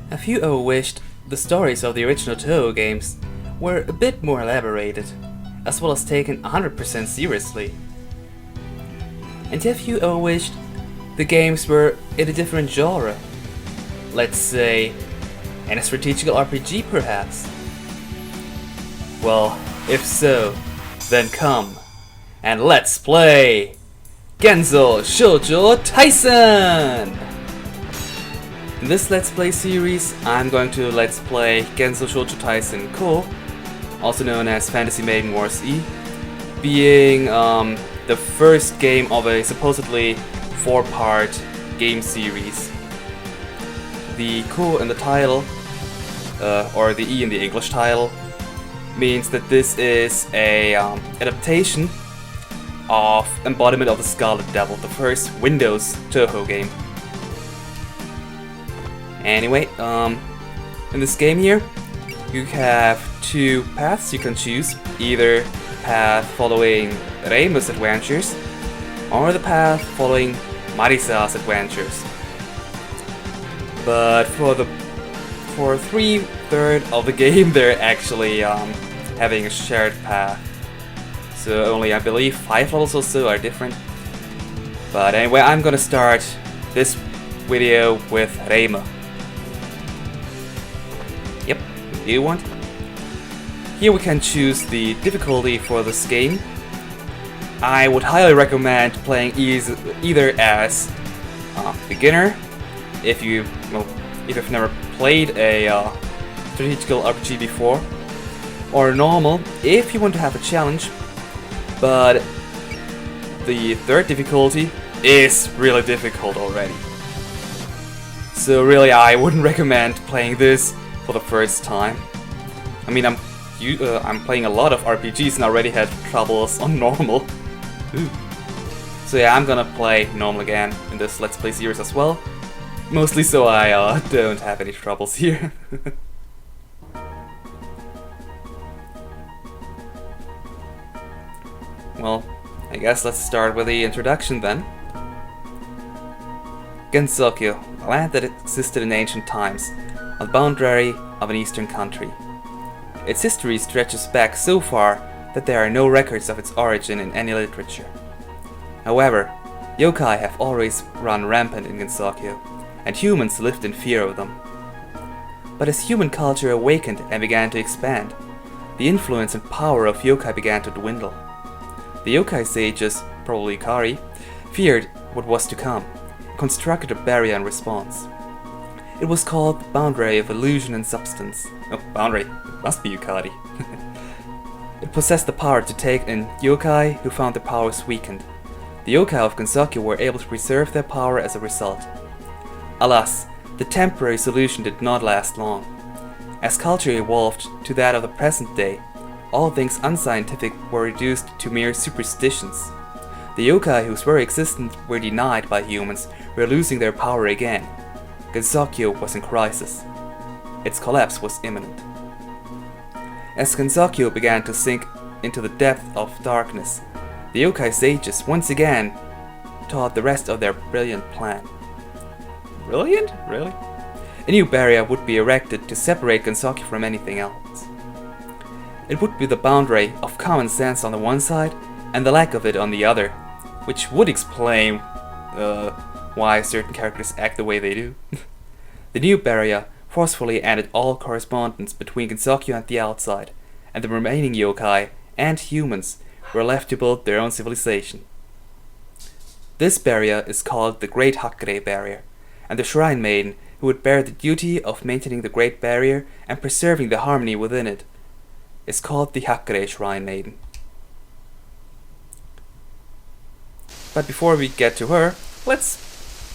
A few wished the stories of the original Touhou games were a bit more elaborated, as well as taken 100% seriously. And a few wished the games were in a different genre, let's say in a strategical RPG perhaps. Well, if so, then come and let's play Gensou Shoujo Taisen! In this Let's Play series, I'm going to Let's Play Gensou Shoujo Taisen Kou, also known as Fantasy Maiden Wars E, being the first game of a supposedly 4-part game series. The Kou in the title, or the E in the English title, means that this is a adaptation of Embodiment of the Scarlet Devil, the first Windows Touhou game. Anyway, in this game here, you have two paths you can choose. Either the path following Reimu's adventures, or the path following Marisa's adventures. But for 3/3 of the game, they're actually having a shared path. So only, I believe, 5 levels or so are different. But anyway, I'm gonna start this video with Reimu. Yep, you want? Here we can choose the difficulty for this game. I would highly recommend playing either as beginner, if you've never played a strategical RPG before, or normal if you want to have a challenge. But the third difficulty is really difficult already. So really, I wouldn't recommend playing this for the first time. I mean, I'm playing a lot of RPGs and already had troubles on normal. Ooh. So yeah, I'm gonna play normal again in this Let's Play series as well. Mostly so I don't have any troubles here. Well, I guess let's start with the introduction then. Gensokyo, a land that existed in ancient times, on the boundary of an eastern country. Its history stretches back so far that there are no records of its origin in any literature. However, yokai have always run rampant in Gensokyo, and humans lived in fear of them. But as human culture awakened and began to expand, the influence and power of yokai began to dwindle. The yokai sages, probably Kari, feared what was to come, and constructed a barrier in response. It was called the Boundary of Illusion and Substance. Oh, boundary. It must be Yukari. It possessed the power to take in yokai who found their powers weakened. The yokai of Gensokyo were able to preserve their power as a result. Alas, the temporary solution did not last long. As culture evolved to that of the present day, all things unscientific were reduced to mere superstitions. The yokai whose very existence were denied by humans were losing their power again. Gensokyo was in crisis. Its collapse was imminent. As Gensokyo began to sink into the depth of darkness, the yokai sages once again taught the rest of their brilliant plan. Brilliant? Really? A new barrier would be erected to separate Gensokyo from anything else. It would be the boundary of common sense on the one side and the lack of it on the other, which would explain why certain characters act the way they do. The new barrier forcefully ended all correspondence between Gensokyo and the outside, and the remaining yokai and humans were left to build their own civilization. This barrier is called the Great Hakkare Barrier, and the Shrine Maiden who would bear the duty of maintaining the Great Barrier and preserving the harmony within it is called the Hakkare Shrine Maiden. But before we get to her, let's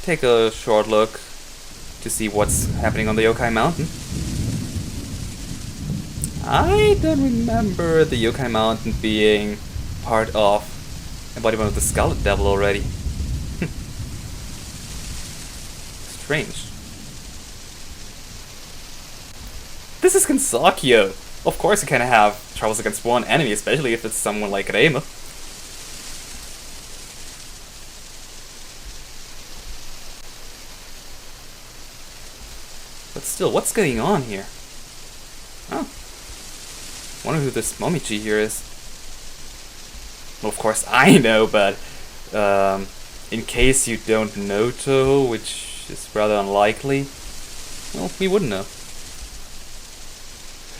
take a short look to see what's happening on the Yokai Mountain. I don't remember the Yokai Mountain being part of Embodiment of the Scarlet Devil already. Strange. This is Gensokyo! Of course you can have troubles against one enemy, especially if it's someone like Reimu. But still, what's going on here? Oh. Wonder who this Momichi here is. Well, of course I know, but in case you don't know Touhou, which is rather unlikely, well, we wouldn't know.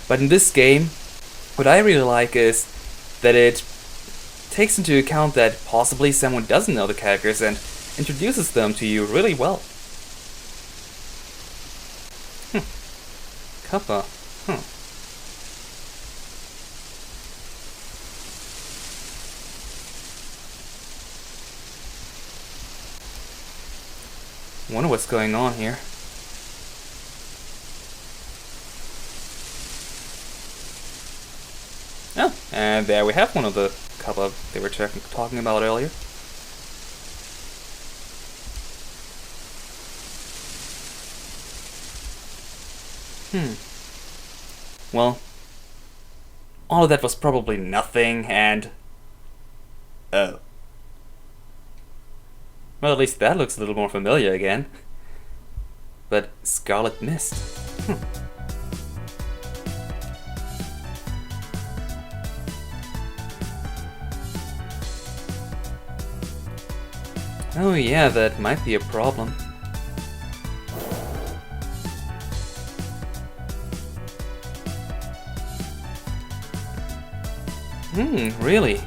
But in this game, what I really like is that it takes into account that possibly someone doesn't know the characters and introduces them to you really well. Kappa. Wonder what's going on here. Oh, and there we have one of the couple they were talking about earlier. Well, all of that was probably nothing, and... oh. Well, at least that looks a little more familiar again. But Scarlet missed. Oh yeah, that might be a problem. Really?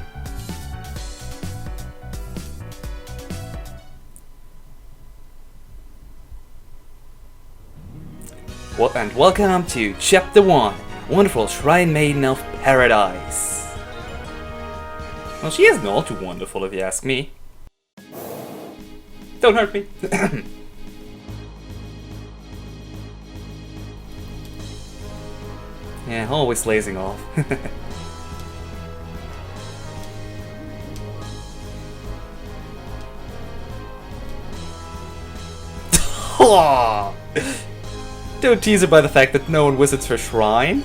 Well, and welcome to Chapter 1, Wonderful Shrine Maiden of Paradise. Well, she isn't all too wonderful if you ask me. Don't hurt me. Yeah, always lazing off. Don't tease her by the fact that no one visits her shrine.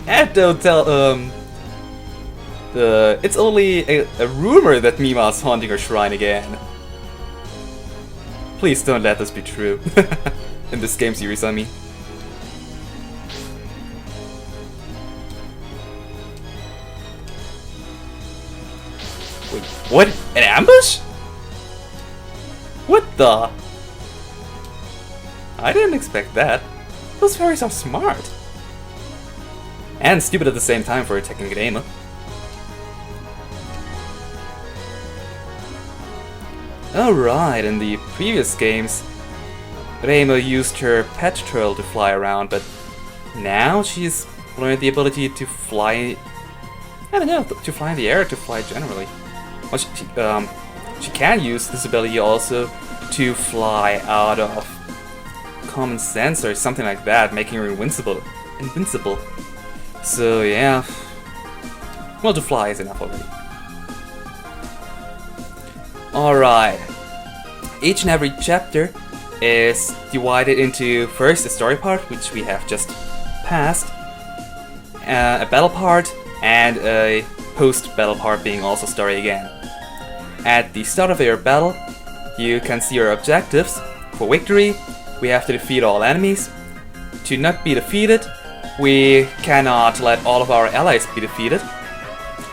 And don't tell, it's only a rumor that Mima's haunting her shrine again. Please don't let this be true. In this game series, I mean. Wait, what? An ambush? What the? I didn't expect that. Those fairies are smart. And stupid at the same time for attacking Reimu. Alright, in the previous games, Reimu used her pet turtle to fly around, but now she's learned the ability to fly... I don't know, to fly in the air, to fly generally. Well, she can use this ability also to fly out of common sense or something like that, making her invincible. So yeah, well, to fly is enough already. Alright, each and every chapter is divided into first a story part, which we have just passed, a battle part, and a post-battle part being also story again. At the start of your battle, you can see your objectives. For victory, we have to defeat all enemies. To not be defeated, we cannot let all of our allies be defeated.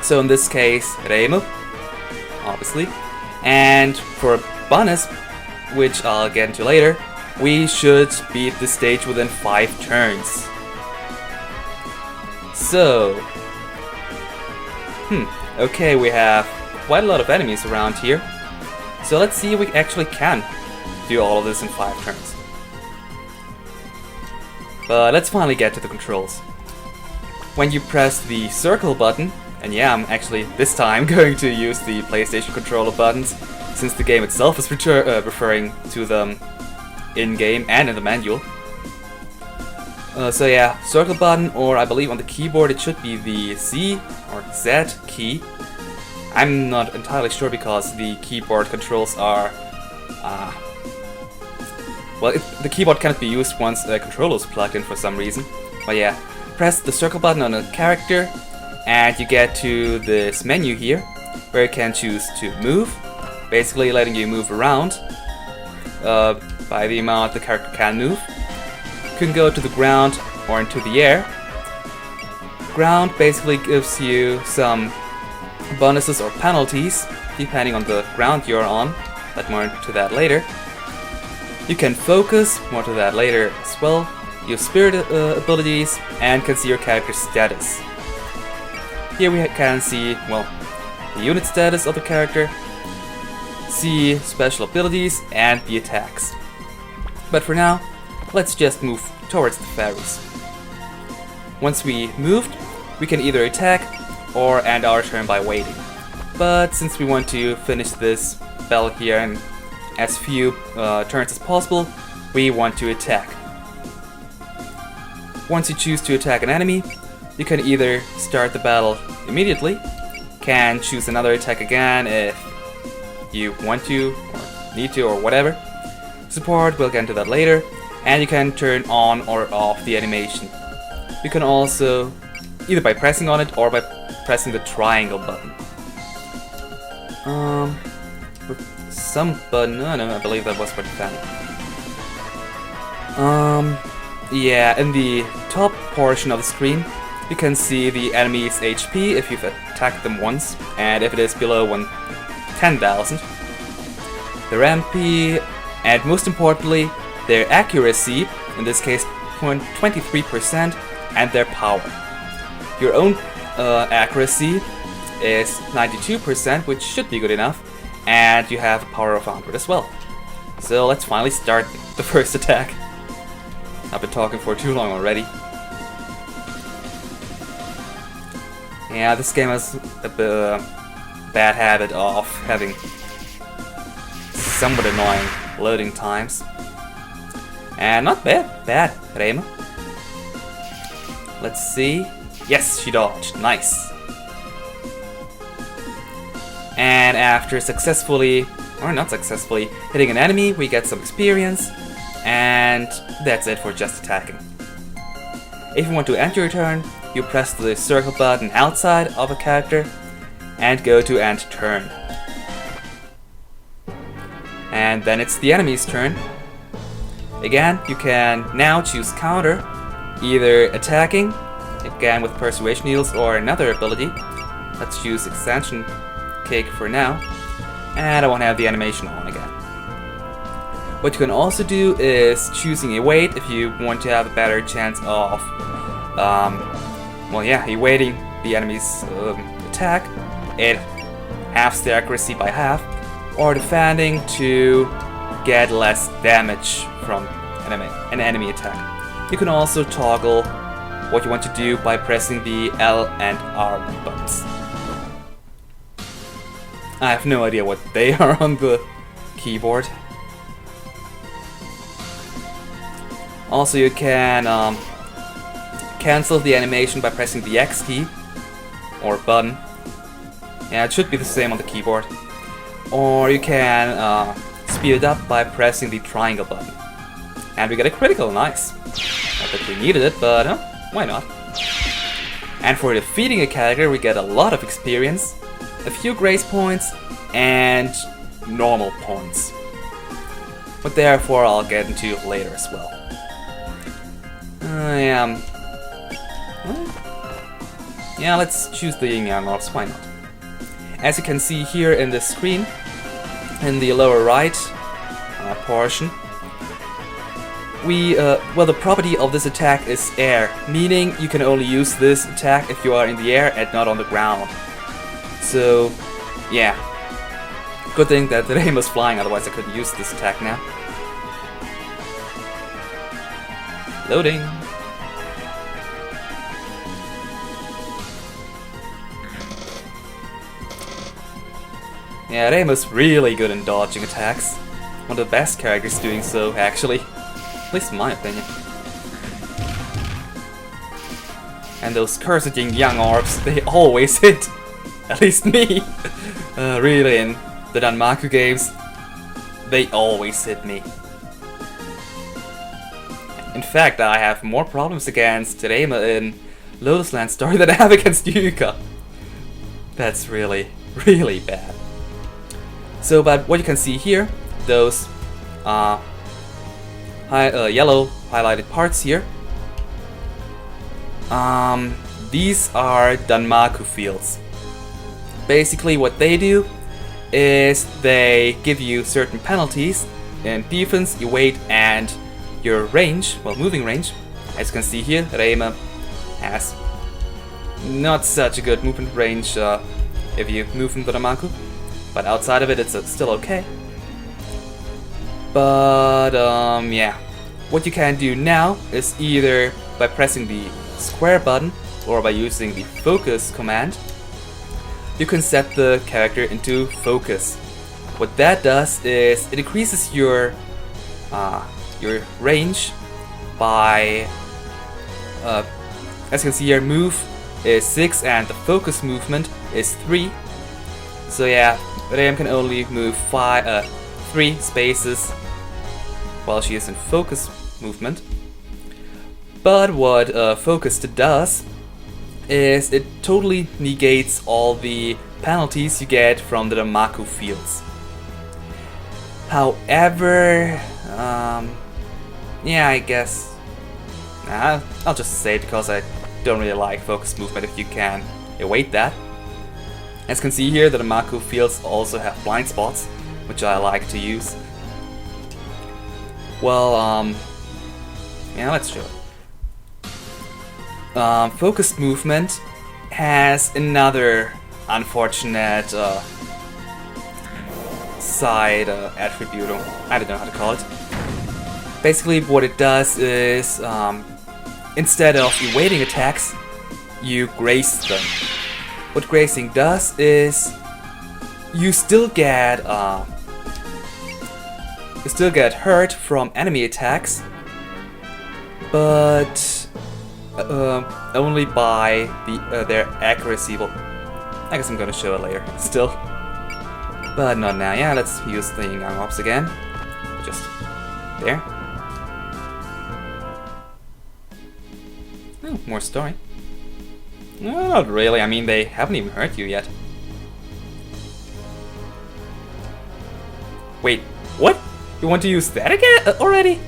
So in this case, Reimu, obviously. And for bonus, which I'll get into later, we should beat the stage within 5 turns. So, okay, we have quite a lot of enemies around here. So let's see if we actually can do all of this in 5 turns. But let's finally get to the controls. When you press the circle button, and yeah, I'm actually this time going to use the PlayStation controller buttons, since the game itself is referring to them in-game and in the manual. So yeah, circle button, or I believe on the keyboard it should be the Z or Z key. I'm not entirely sure because the keyboard controls are... well, the keyboard cannot be used once the controller is plugged in for some reason. But yeah, press the circle button on a character and you get to this menu here where you can choose to move, basically letting you move around. by the amount the character can move. You can go to the ground or into the air. Ground basically gives you some bonuses or penalties depending on the ground you're on, but more to that later. You can focus, more to that later as well. Use spirit abilities and can see your character's status. Here we can see, well, the unit status of the character, see special abilities and the attacks. But for now, let's just move towards the fairies. Once we moved, we can either attack or end our turn by waiting. But since we want to finish this battle here in as few turns as possible, we want to attack. Once you choose to attack an enemy, you can either start the battle immediately, can choose another attack again if you want to, or need to, or whatever. Support, we'll get into that later, and you can turn on or off the animation. You can also, either by pressing on it or by pressing the triangle button. With some button, no, I believe that was for defending. Yeah, in the top portion of the screen, you can see the enemy's HP if you've attacked them once, and if it is below 10,000. Their MP, and most importantly, their accuracy, in this case 23%, and their power. Your own accuracy is 92%, which should be good enough, and you have a power of 100 as well. So let's finally start the first attack. I've been talking for too long already. Yeah, this game has a bad habit of having somewhat annoying loading times. And not bad, Reimu. Let's see. Yes, she dodged. Nice. And after successfully, or not successfully, hitting an enemy, we get some experience. And that's it for just attacking. If you want to end your turn, you press the circle button outside of a character and go to end turn. And then it's the enemy's turn. Again, you can now choose counter, either attacking, again with persuasion needles, or another ability. Let's choose extension kick for now, and I won't have the animation on again. What you can also do is choosing evade if you want to have a better chance of evading the enemy's attack. It halves the accuracy by half, or defending to get less damage from an enemy attack. You can also toggle what you want to do by pressing the L and R buttons. I have no idea what they are on the keyboard. Also, you can cancel the animation by pressing the X key or button. Yeah, it should be the same on the keyboard. Or you can speed it up by pressing the triangle button. And we get a critical, nice. Not that we needed it, but why not? And for defeating a character, we get a lot of experience, a few grace points, and normal points. But therefore, I'll get into later as well. Yeah, let's choose the Yin Yang Orbs, why not? As you can see here in the screen, in the lower right portion, the property of this attack is air, meaning you can only use this attack if you are in the air and not on the ground. So, yeah. Good thing that the Reimu was flying, otherwise I couldn't use this attack now. Loading. Yeah, Reimu's really good in dodging attacks. One of the best characters doing so, actually. At least in my opinion. And those cursed Yin Yang Orbs, they always hit. At least me. Really, in the Danmaku games, they always hit me. In fact, I have more problems against Reimu in Lotus Land Story than I have against Yuka. That's really, really bad. So, but what you can see here, those yellow highlighted parts here. These are Danmaku fields. Basically what they do is they give you certain penalties in defense, your weight, and your range, well, moving range. As you can see here, Reimu has not such a good movement range if you move from the Danmaku, but outside of it it's still okay. But yeah, what you can do now is either by pressing the square button or by using the focus command, you can set the character into focus. What that does is it increases your range by, as you can see here, move is 6 and the focus movement is 3. So yeah, Reimu can only move 3 spaces while she is in focus movement. But what focused does is it totally negates all the penalties you get from the Danmaku fields. However, yeah, I guess I'll just say it because I don't really like focus movement if you can evade that. As you can see here, the Danmaku fields also have blind spots, which I like to use. Well, yeah, let's show it. Focused movement has another unfortunate side attribute, or I don't know how to call it. Basically what it does is instead of evading attacks, you graze them. What grazing does is you still get hurt from enemy attacks, but only by their accuracy. Well, I guess I'm gonna show it later still, but not now. Yeah, let's use the Young Ops again. Just there. Oh, more story. No, not really. I mean, they haven't even hurt you yet. Wait, what? You want to use that again already?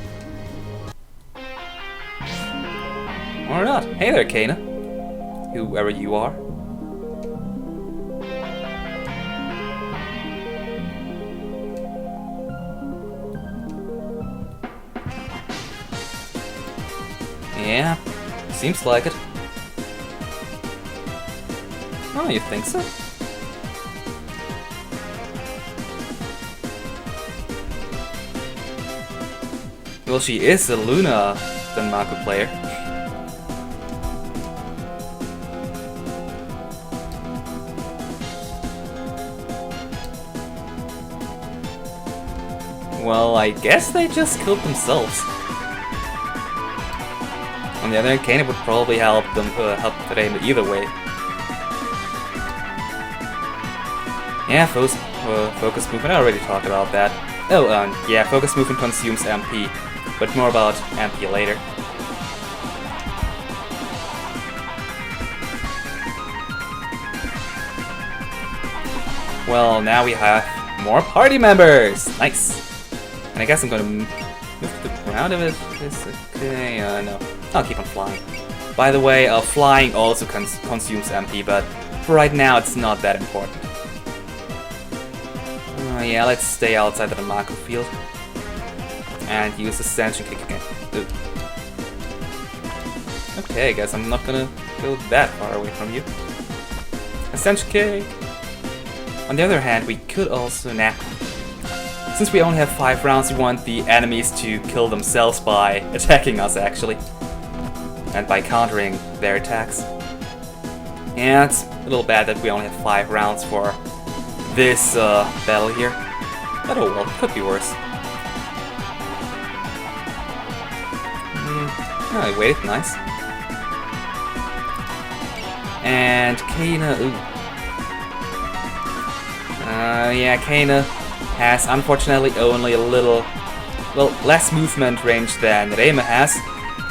Or not? Hey there, Kana. Whoever you are. Yeah, seems like it. Oh, you think so? Well, she is a Luna Danmaku player. Well, I guess they just killed themselves. On the other hand, Kana would probably help them help Reimu either way. Yeah, focus movement. I already talked about that. Oh, yeah, focus movement consumes MP, but more about MP later. Well, now we have more party members. Nice. And I guess I'm gonna move to the ground if it's okay. No, I'll keep on flying. By the way, flying also consumes MP, but for right now it's not that important. Yeah, let's stay outside the Danmaku field and use Ascension Kick again. Ooh. Okay, I guess I'm not gonna go that far away from you. Ascension Kick! On the other hand, we could also since we only have 5 rounds, we want the enemies to kill themselves by attacking us, actually. And by countering their attacks. And it's a little bad that we only have 5 rounds for this battle here. But oh well, could be worse. Oh, I waited, nice. And Kana, ooh. Yeah, Kana has unfortunately only a little, well, less movement range than Reimu has,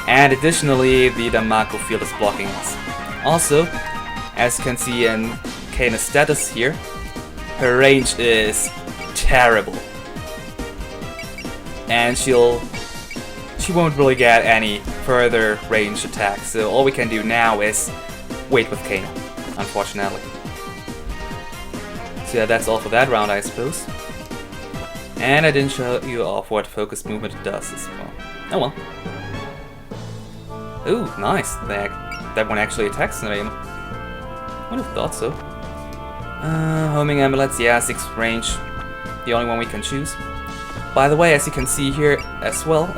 and additionally the Danmaku field is blocking us. Also, as you can see in Kana's status here, her range is terrible. And she'll she won't really get any further range attacks, so all we can do now is wait with Kana, unfortunately. So yeah, that's all for that round, I suppose. And I didn't show you off what focus movement does as well. Oh well. Ooh, nice. That one actually attacks Reimu. Would have thought so. Homing amulets, yeah, 6 range. The only one we can choose. By the way, as you can see here as well,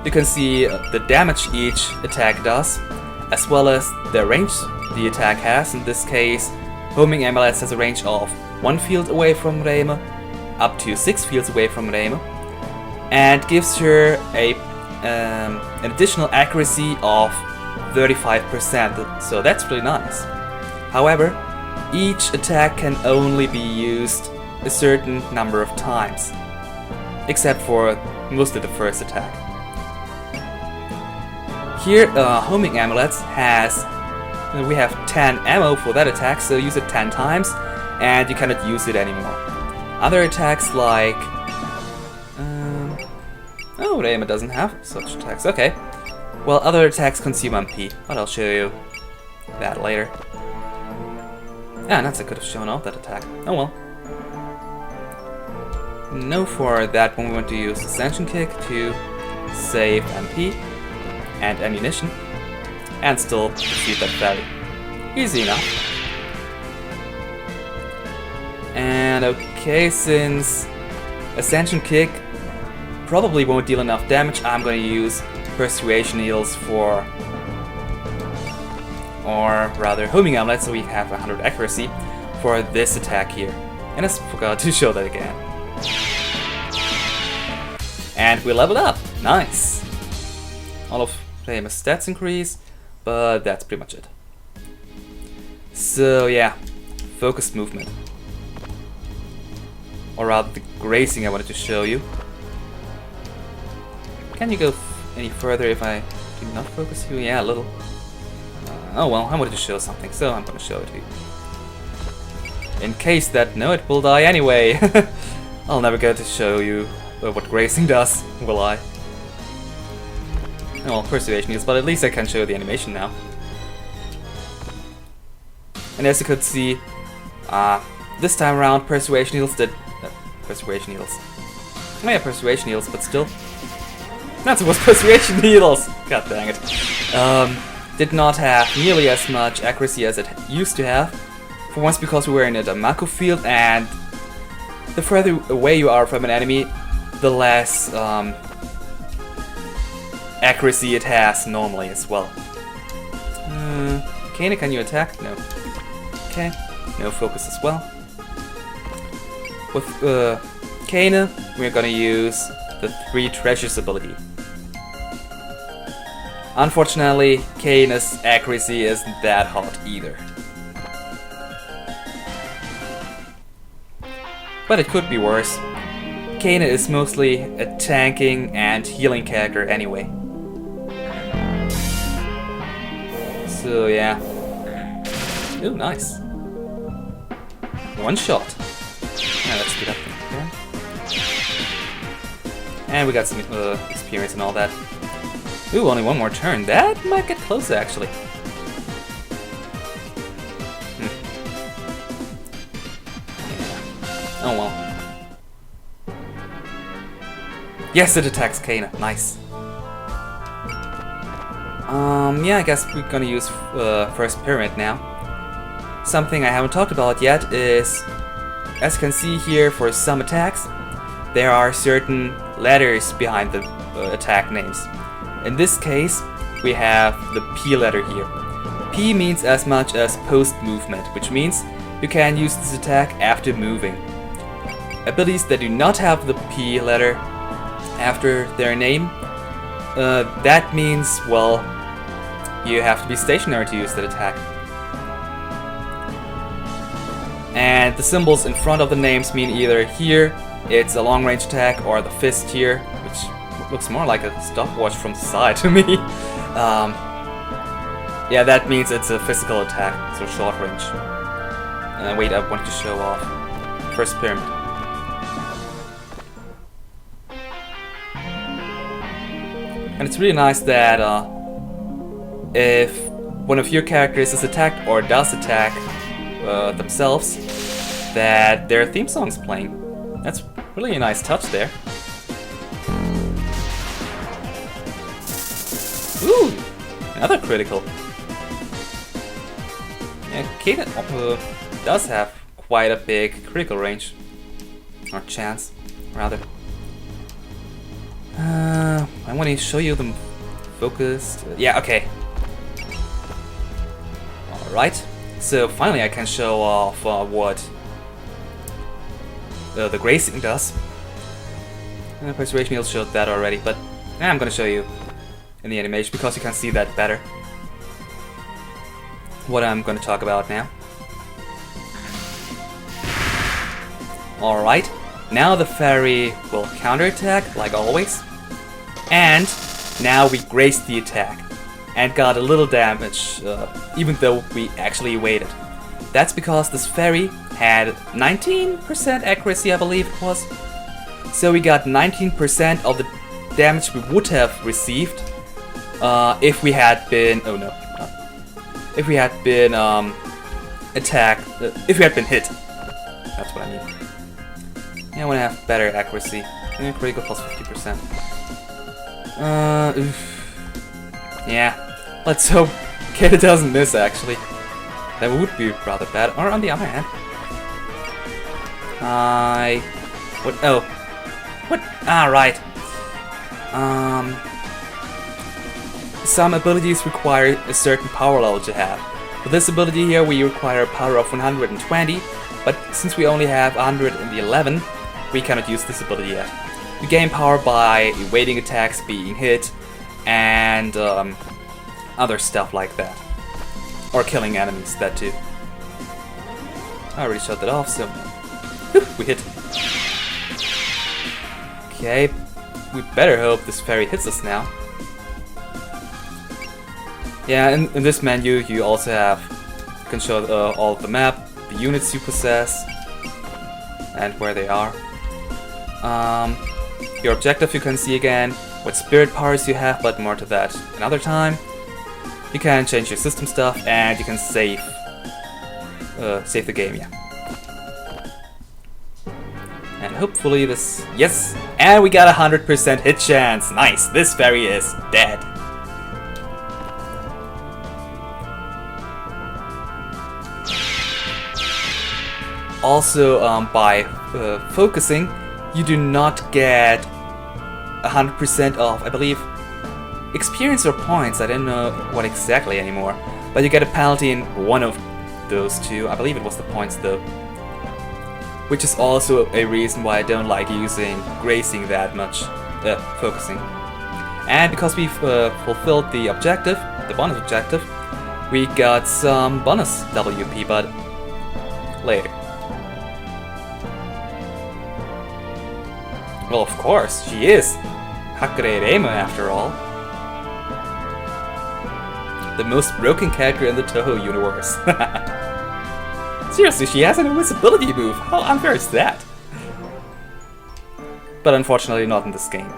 you can see the damage each attack does, as well as the range the attack has. In this case, homing amulets has a range of 1 field away from Reimu, up to 6 fields away from Reimu, and gives her an additional accuracy of 35%, so that's really nice. However, each attack can only be used a certain number of times, except for mostly the first attack. Here, homing amulets we have 10 ammo for that attack, so use it 10 times, and you cannot use it anymore. Other attacks like... oh, Reimu doesn't have such attacks, okay. Well, other attacks consume MP, but I'll show you that later. Ah, nuts, I could have shown off that attack. Oh well. No, for that one we want to use Ascension Kick to save MP and ammunition, and still receive that value. Easy enough. And okay, since Ascension Kick probably won't deal enough damage, I'm gonna use Persuasion Needles for... or rather homing amulet, so we have 100 accuracy for this attack here. And I forgot to show that again. And we leveled up! Nice! All of Reimu's stats increase, but that's pretty much it. So yeah, focused movement. Or rather the grazing I wanted to show you. Can you go any further if I do not focus you? Yeah, a little. Oh well, I wanted to show something, so I'm gonna show it to you. In case that, no, it will die anyway. I'll never get to show you what grazing does, will I? Oh, well, Persuasion is, but at least I can show the animation now. And as you could see, this time around, Persuasion Needles did... Persuasion Needles. Oh yeah, Persuasion Needles, but still... Not supposed Persuasion Needles! God dang it. Did not have nearly as much accuracy as it used to have. For once because we were in a Damaku field, and the further away you are from an enemy, the less accuracy it has normally as well. Kana, can you attack? No. Okay, no focus as well. With Kana, we're gonna use the 3 treasures ability. Unfortunately, Kana's accuracy isn't that hot either. But it could be worse. Kana is mostly a tanking and healing character anyway. So yeah. Ooh, nice. One shot. Now let's speed up again. And we got some experience and all that. Ooh, only one more turn. That might get closer, actually. Yeah. Oh well. Yes, it attacks Kana. Nice. Yeah, I guess we're gonna use First Pyramid now. Something I haven't talked about yet is, as you can see here, for some attacks, there are certain letters behind the attack names. In this case, we have the P letter here. P means as much as post-movement, which means you can use this attack after moving. Abilities that do not have the P letter after their name, that means, well, you have to be stationary to use that attack. And the symbols in front of the names mean either here it's a long-range attack, or the fist here, which looks more like a stopwatch from the side to me. Yeah, that means it's a physical attack, so short range. Wait, I wanted to show off First Pyramid. And it's really nice that if one of your characters is attacked or does attack themselves, that their theme song's playing. That's really a nice touch there. Ooh, another critical. Yeah, Kaden does have quite a big critical range. Or chance, rather. I want to show you them focused. Yeah, okay. Alright, so finally I can show off what the grazing does. Persuasion Neil showed that already, but I'm gonna show you in the animation because you can see that better. What I'm gonna talk about now. Alright, now the fairy will counterattack like always, and now we graced the attack and got a little damage, even though we actually waited. That's because this fairy had 19% accuracy, I believe it was. So we got 19% of the damage we would have received if we had been, oh no, if we had been attacked, if we had been hit. That's what I mean. Yeah, I want to have better accuracy. Critical plus 50%. Yeah, let's hope Kata doesn't miss actually. That would be rather bad. Or on the other hand, what? Oh, what? Ah, right. Some abilities require a certain power level to have. For this ability here, we require a power of 120, but since we only have 111, we cannot use this ability yet. We gain power by evading attacks, being hit, and other stuff like that. Or killing enemies, that too. I already shut that off, so... Whew, we hit. Okay, we better hope this fairy hits us now. Yeah, in this menu you also have... You can show all of the map, the units you possess, and where they are. Your objective you can see again, what spirit powers you have, but more to that another time. You can change your system stuff, and you can save the game, yeah. And hopefully this... Yes! And we got 100% hit chance! Nice! This fairy is dead! Also, by focusing, you do not get 100% of, I believe, experience or points. I don't know what exactly anymore, but you get a penalty in one of those two. I believe it was the points though, which is also a reason why I don't like using grazing that much, focusing. And because we've fulfilled the objective, the bonus objective, we got some bonus WP, but later. Well, of course, she is Hakure Reimu after all. The most broken character in the Touhou universe. Seriously, she has an invisibility move. How unfair is that? But unfortunately not in this game.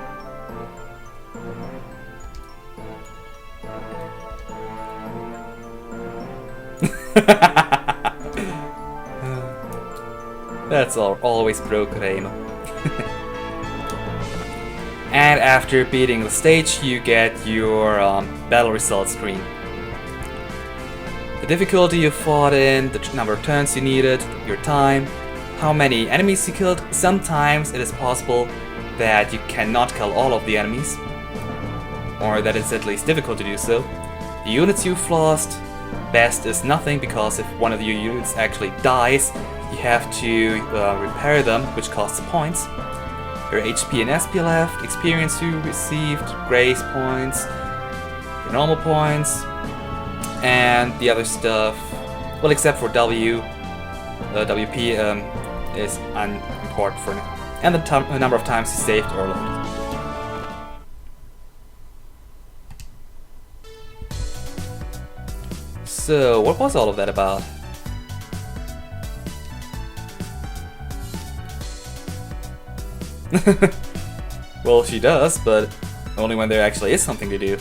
That's always broke, Reimu. And after beating the stage, you get your battle results screen. The difficulty you fought in, the number of turns you needed, your time, how many enemies you killed. Sometimes it is possible that you cannot kill all of the enemies, or that it's at least difficult to do so. The units you've lost, best is nothing, because if one of your units actually dies, you have to repair them, which costs points. Your HP and SP left, experience you received, grace points, your normal points, and the other stuff, well, except for WP is unimportant for now. And the number of times you saved or loaded. So, what was all of that about? Well, she does, but Only when there actually is something to do.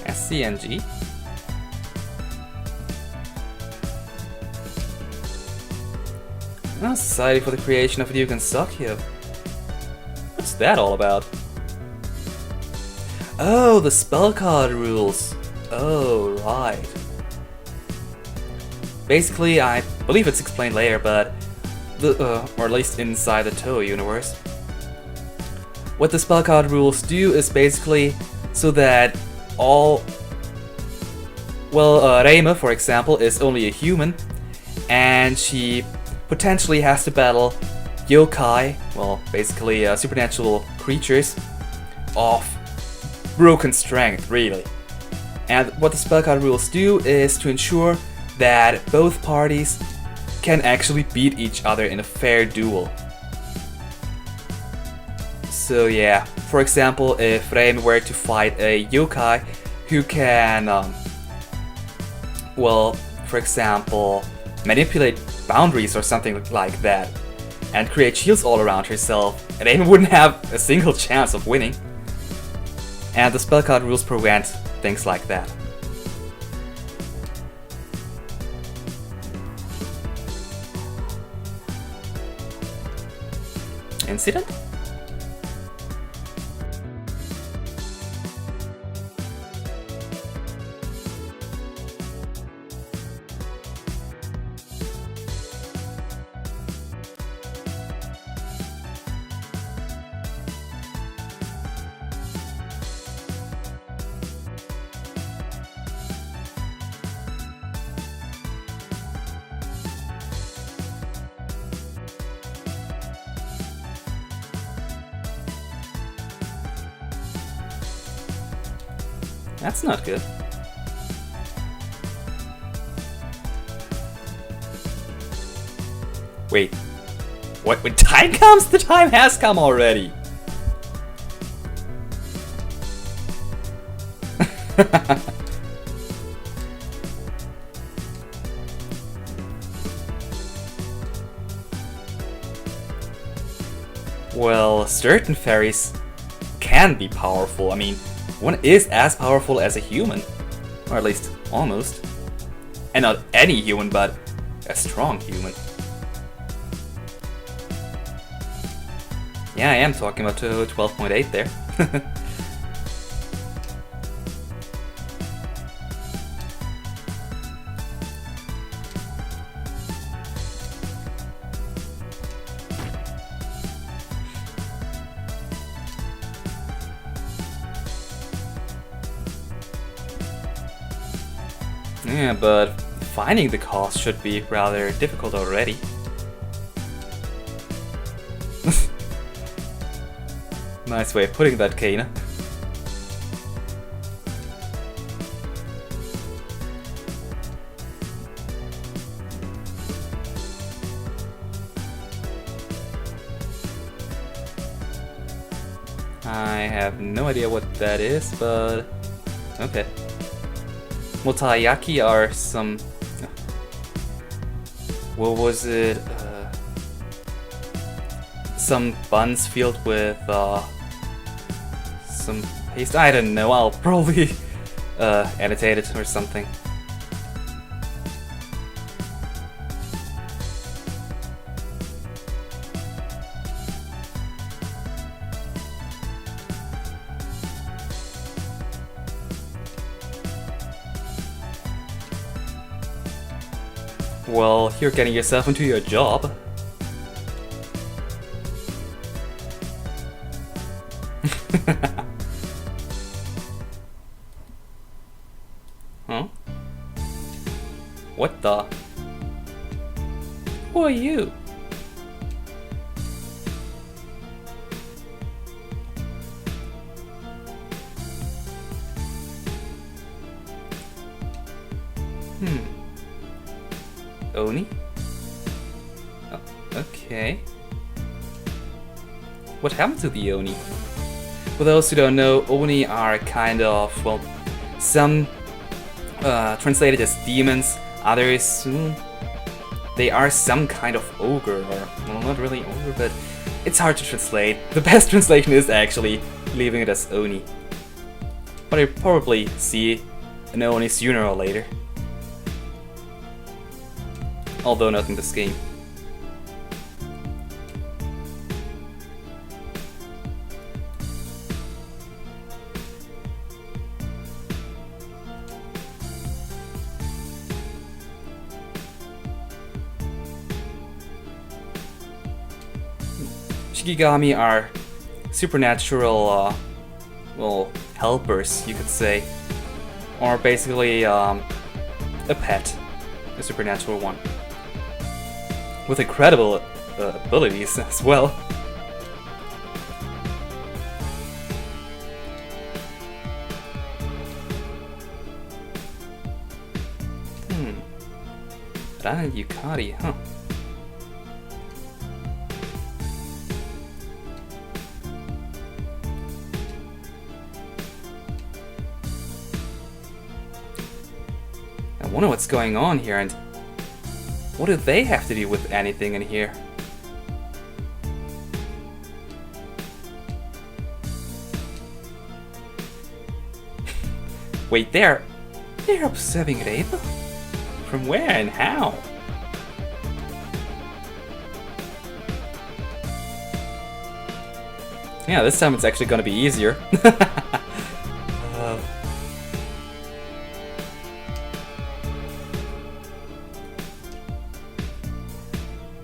SCNG? Oh, Society for the Creation of Video Gensokyo. What's that all about? Oh, the spell card rules. Oh, right. Basically, I believe it's explained later, but or at least inside the Touhou universe. What the spell card rules do is basically so that Reimu, for example, is only a human, and she potentially has to battle yokai, well, basically supernatural creatures of broken strength, really. And what the spell card rules do is to ensure that both parties can actually beat each other in a fair duel. So yeah, for example, if Reimu were to fight a yokai who can, for example, manipulate boundaries or something like that, and create shields all around herself, Reimu wouldn't have a single chance of winning. And the spell card rules prevent things like that. Incident? That's not good. Wait. What? When time comes? The time has come already! Well, certain fairies can be powerful. I mean, one is as powerful as a human. Or at least, almost. And not any human, but a strong human. Yeah, I am talking about 12.8 there. Yeah, but finding the cause should be rather difficult already. Nice way of putting that, Kana. I have no idea what that is, but okay. Motoyaki are some... what was it? Some buns filled with some paste. I don't know, I'll probably annotate it or something. Well, you're getting yourself into your job. Huh? What the? Who are you? Oni? Oh, okay. What happened to the Oni? For those who don't know, Oni are kind of, well, some translated as demons. Others, they are some kind of ogre, or, well, not really ogre, but it's hard to translate. The best translation is actually leaving it as Oni. But you'll probably see an Oni sooner or later. Although not in this game. Shikigami are supernatural, well, helpers, you could say. Or basically, a pet. A supernatural one. With incredible abilities as well. Rana Yukari, huh? I wonder what's going on here, and what do they have to do with anything in here? Wait, they're observing Reimu? From where and how? Yeah, this time it's actually gonna be easier.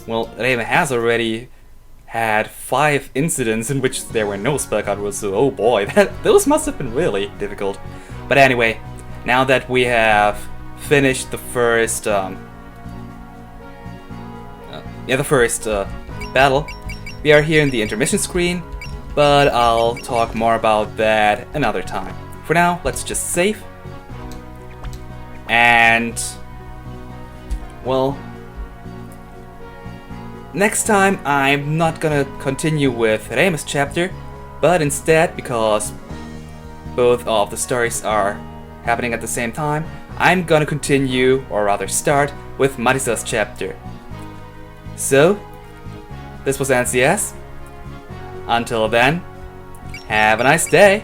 Well, Reimu has already had 5 incidents in which there were no spellcard rules, so oh boy, those must have been really difficult. But anyway, now that we have finished the first, battle, we are here in the intermission screen, but I'll talk more about that another time. For now, let's just save. And, well, next time I'm not gonna continue with Reimu's chapter, but instead, because both of the stories are happening at the same time, I'm gonna continue, or rather start, with Marisa's chapter. So, this was NCS. Until then, have a nice day!